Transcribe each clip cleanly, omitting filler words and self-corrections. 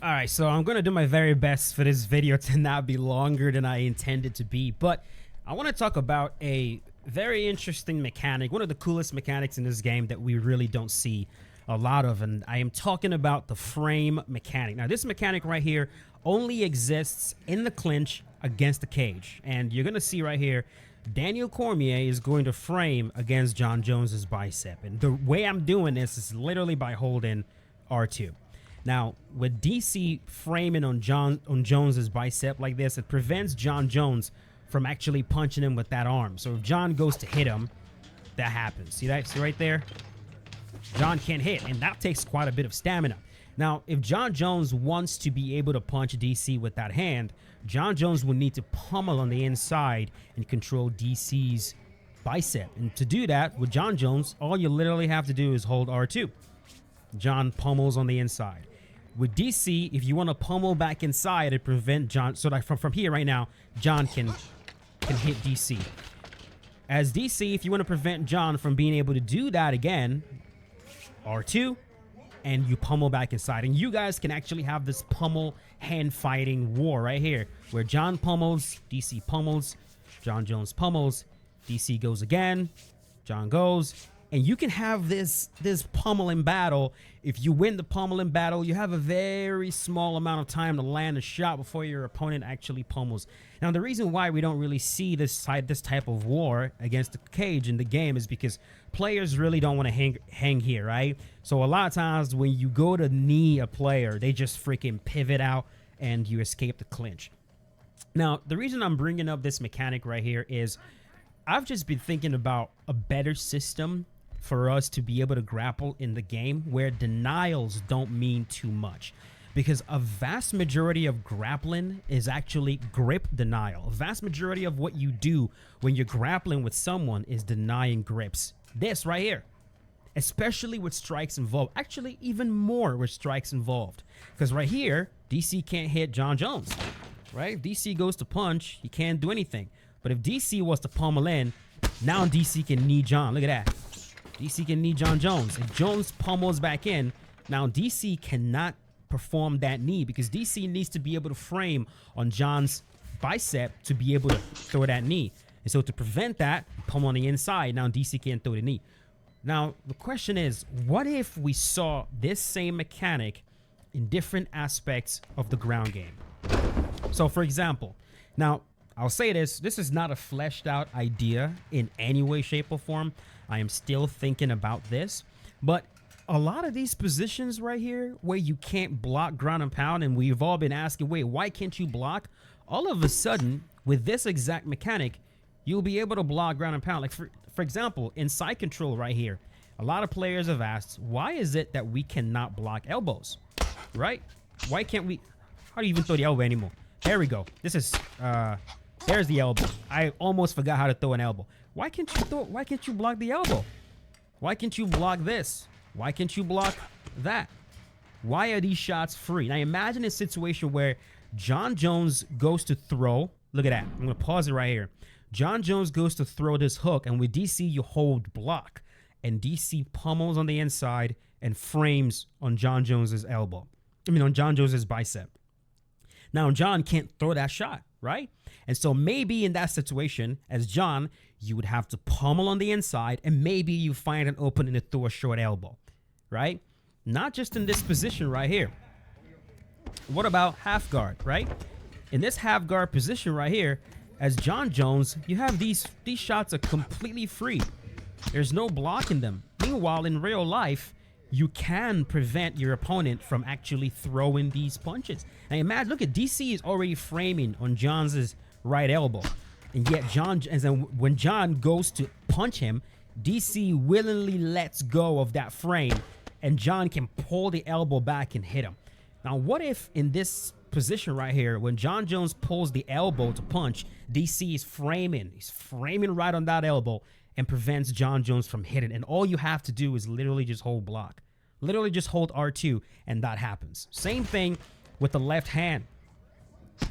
All right, so I'm going to do my very best for this video to not be longer than I intended to be, but I want to talk about a very interesting mechanic, one of the coolest mechanics in this game that we really don't see a lot of, and I am talking about the frame mechanic. Now, this mechanic right here only exists in the clinch against the cage, and you're going to see right here, Daniel Cormier is going to frame against Jon Jones's bicep, and the way I'm doing this is literally by holding R2. Now, with DC framing on Jones's bicep like this, it prevents Jon Jones from actually punching him with that arm. So if Jon goes to hit him, that happens. See that? See right there? Jon can't hit, and that takes quite a bit of stamina. Now, if Jon Jones wants to be able to punch DC with that hand, Jon Jones will need to pummel on the inside and control DC's bicep. And to do that, with Jon Jones, all you literally have to do is hold R2. Jon pummels on the inside. With DC, if you want to pummel back inside and prevent Jon, so that from here right now, Jon can hit DC. As DC, if you want to prevent Jon from being able to do that again, R2, and you pummel back inside. And you guys can actually have this pummel hand fighting war right here, where Jon pummels, DC pummels, Jon Jones pummels, DC goes again, Jon goes. And you can have this pummeling battle. If you win the pummeling battle, you have a very small amount of time to land a shot before your opponent actually pummels. Now, the reason why we don't really see this type of war against the cage in the game is because players really don't want to hang here, right? So a lot of times when you go to knee a player, they just freaking pivot out and you escape the clinch. Now, the reason I'm bringing up this mechanic right here is I've just been thinking about a better system for us to be able to grapple in the game where denials don't mean too much, because a vast majority of grappling is actually grip denial. A vast majority of what you do when you're grappling with someone is denying grips. This right here, especially with strikes involved, actually even more with strikes involved, because right here DC can't hit Jon Jones, right? If DC goes to punch, he can't do anything. But if DC was to pummel in, now DC can knee Jon. Look at that. DC can knee Jon Jones. If Jones pummels back in, now DC cannot perform that knee because DC needs to be able to frame on Jon's bicep to be able to throw that knee. And so to prevent that, pummel on the inside, now DC can't throw the knee. Now, the question is, what if we saw this same mechanic in different aspects of the ground game? So, for example, now, I'll say this is not a fleshed out idea in any way, shape, or form. I am still thinking about this, but a lot of these positions right here where you can't block ground and pound, and we've all been asking, wait, why can't you block? All of a sudden, with this exact mechanic, you'll be able to block ground and pound. Like for example, in side control right here, a lot of players have asked, why is it that we cannot block elbows, right? Why can't we? How do you even throw the elbow anymore? There we go. This is, there's the elbow. I almost forgot how to throw an elbow. Why can't you throw? Why can't you block the elbow? Why can't you block this? Why can't you block that? Why are these shots free? Now imagine a situation where Jon Jones goes to throw. Look at that. I'm gonna pause it right here. Jon Jones goes to throw this hook, and with DC you hold block, and DC pummels on the inside and frames on Jon Jones's elbow. I mean on Jon Jones's bicep. Now Jon can't throw that shot, right? And so maybe in that situation, as Jon, you would have to pummel on the inside, and maybe you find an opening to throw a short elbow, right? Not just in this position right here. What about half guard, right? In this half guard position right here, as Jon Jones, you have these shots are completely free. There's no blocking them. Meanwhile, in real life, you can prevent your opponent from actually throwing these punches. Now imagine, look at DC is already framing on Jon's right elbow. And yet when Jon goes to punch him, DC willingly lets go of that frame and Jon can pull the elbow back and hit him. Now what if in this position right here, when Jon Jones pulls the elbow to punch, DC is framing. He's framing right on that elbow and prevents Jon Jones from hitting. And all you have to do is literally just hold block. Literally just hold R2 and that happens. Same thing with the left hand.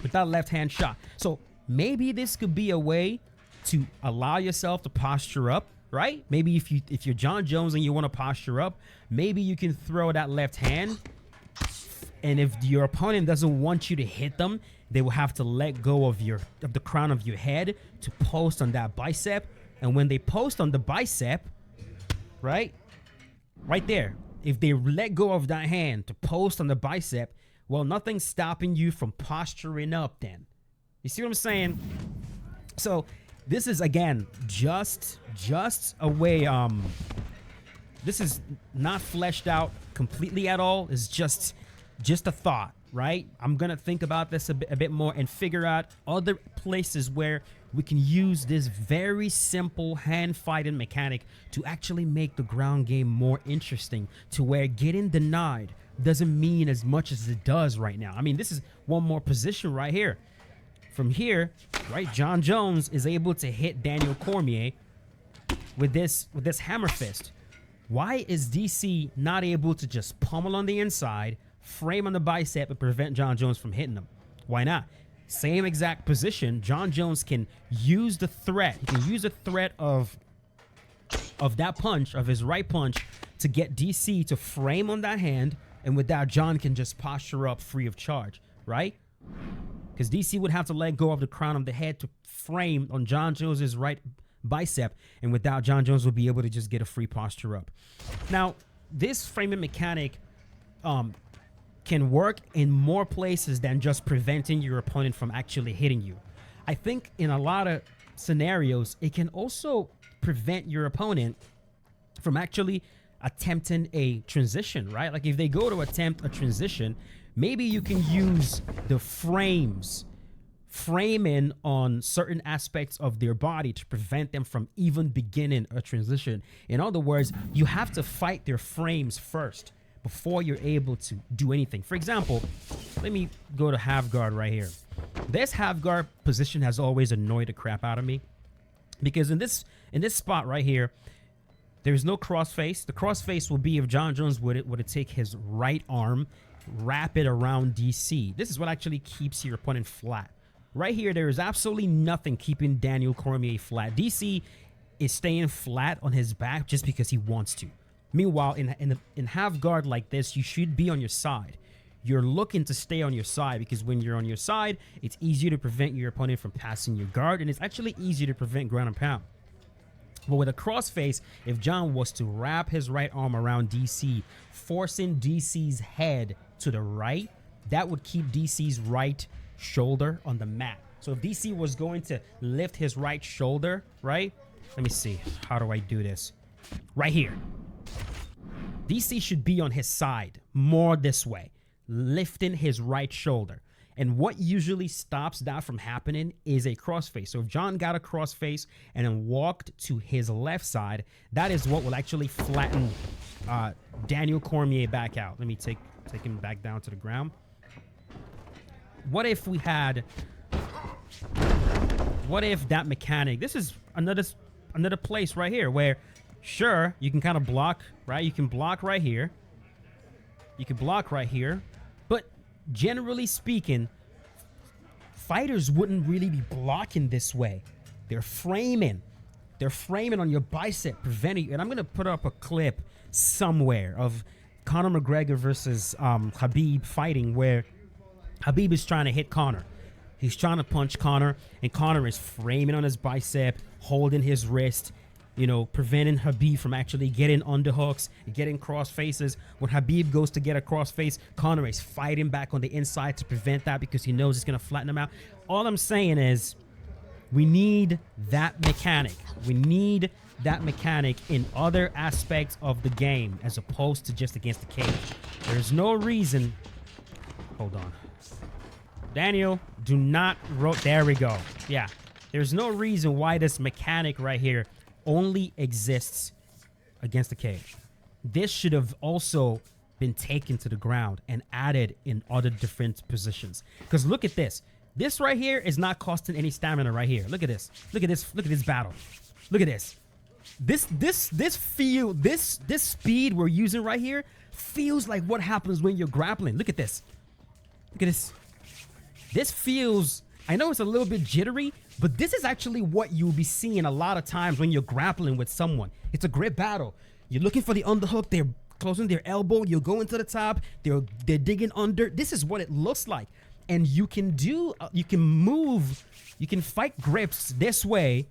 With that left hand shot. So maybe this could be a way to allow yourself to posture up, right? Maybe if you're Jon Jones and you want to posture up, maybe you can throw that left hand And if your opponent doesn't want you to hit them, they will have to let go of the crown of your head to post on that bicep. And when they post on the bicep, right there, if they let go of that hand to post on the bicep, well, nothing's stopping you from posturing up then. You see what I'm saying? So this is, again, just a way, this is not fleshed out completely at all. It's just a thought, right? I'm going to think about this a bit more and figure out other places where we can use this very simple hand fighting mechanic to actually make the ground game more interesting, to where getting denied doesn't mean as much as it does right now. I mean, this is one more position right here. From here, right, Jon Jones is able to hit Daniel Cormier with this hammer fist. Why is DC not able to just pummel on the inside, frame on the bicep, and prevent Jon Jones from hitting him? Why not? Same exact position. Jon Jones can use the threat. He can use the threat of that punch, of his right punch, to get DC to frame on that hand, and with that, Jon can just posture up free of charge, right? Because DC would have to let go of the crown of the head to frame on Jon Jones's right bicep, and without, Jon Jones would be able to just get a free posture up. Now, this framing mechanic can work in more places than just preventing your opponent from actually hitting you. I think in a lot of scenarios, it can also prevent your opponent from actually attempting a transition, right? Like if they go to attempt a transition, maybe you can use the framing on certain aspects of their body to prevent them from even beginning a transition. In other words, you have to fight their frames first before you're able to do anything. For example, let me go to half guard right here. This half guard position has always annoyed the crap out of me, because in this spot right here, there's no crossface. The crossface will be if Jon Jones would take his right arm, wrap it around DC. This is what actually keeps your opponent flat. Right here, there is absolutely nothing keeping Daniel Cormier flat. DC is staying flat on his back just because he wants to. Meanwhile, in half guard like this, you should be on your side. You're looking to stay on your side, because when you're on your side, it's easier to prevent your opponent from passing your guard, and it's actually easier to prevent ground and pound. But with a crossface, if Jon was to wrap his right arm around DC, forcing DC's head to the right, that would keep DC's right shoulder on the mat. So if DC was going to lift his right shoulder, right? Let me see. How do I do this? Right here. DC should be on his side, more this way, lifting his right shoulder. And what usually stops that from happening is a crossface. So if Jon got a crossface and then walked to his left side, that is what will actually flatten Daniel Cormier back out. Let me take him back down to the ground. What if that mechanic, this is another place right here where, sure, you can kind of block, right? You can block right here. You can block right here. But generally speaking, fighters wouldn't really be blocking this way. They're framing. They're framing on your bicep, preventing you. And I'm going to put up a clip somewhere of Conor McGregor versus Khabib fighting, where Khabib is trying to hit Conor. He's trying to punch Conor, and Conor is framing on his bicep, holding his wrist, preventing Khabib from actually getting underhooks, getting cross faces. When Khabib goes to get a cross face, Conor is fighting back on the inside to prevent that, because he knows it's going to flatten him out. All I'm saying is we need that mechanic. We need that mechanic in other aspects of the game as opposed to just against the cage. There's no reason. Hold on. Daniel, do not there we go. Yeah. There's no reason why this mechanic right here only exists against the cage. This should have also been taken to the ground and added in other different positions. Because look at this. This right here is not costing any stamina right here. Look at this. Look at this. Look at this battle. Look at this. This speed we're using right here feels like what happens when you're grappling. Look at this. Look at this. This feels, I know it's a little bit jittery, but this is actually what you'll be seeing a lot of times when you're grappling with someone. It's a grip battle. You're looking for the underhook. They're closing their elbow. You'll go into the top. They're digging under. This is what it looks like. And you can do, you can move, you can fight grips this way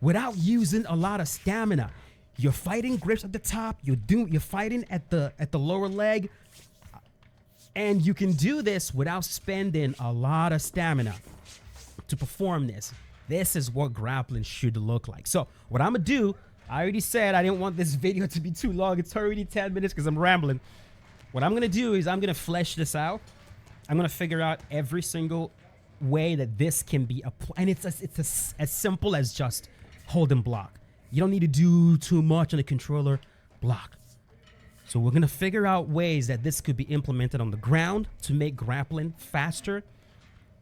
without using a lot of stamina. You're fighting grips at the top. You're fighting at the lower leg, and you can do this without spending a lot of stamina to perform this. This is what grappling should look like. So what I'm gonna do, I already said I didn't want this video to be too long. It's already 10 minutes because I'm rambling. What I'm gonna do is I'm gonna flesh this out. I'm gonna figure out every single way that this can be applied, and it's as simple as just hold and block. You don't need to do too much on the controller. Block. So we're gonna figure out ways that this could be implemented on the ground to make grappling faster,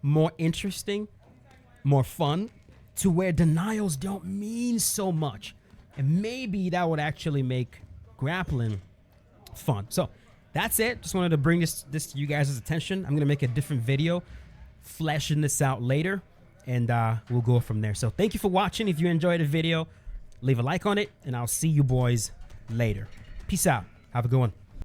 more interesting, more fun, to where denials don't mean so much, and maybe that would actually make grappling fun. So that's it. Just wanted to bring this to you guys' attention. I'm gonna make a different video fleshing this out later, and we'll go from there. So thank you for watching. If you enjoyed the video, leave a like on it, and I'll see you boys later. Peace out. Have a good one.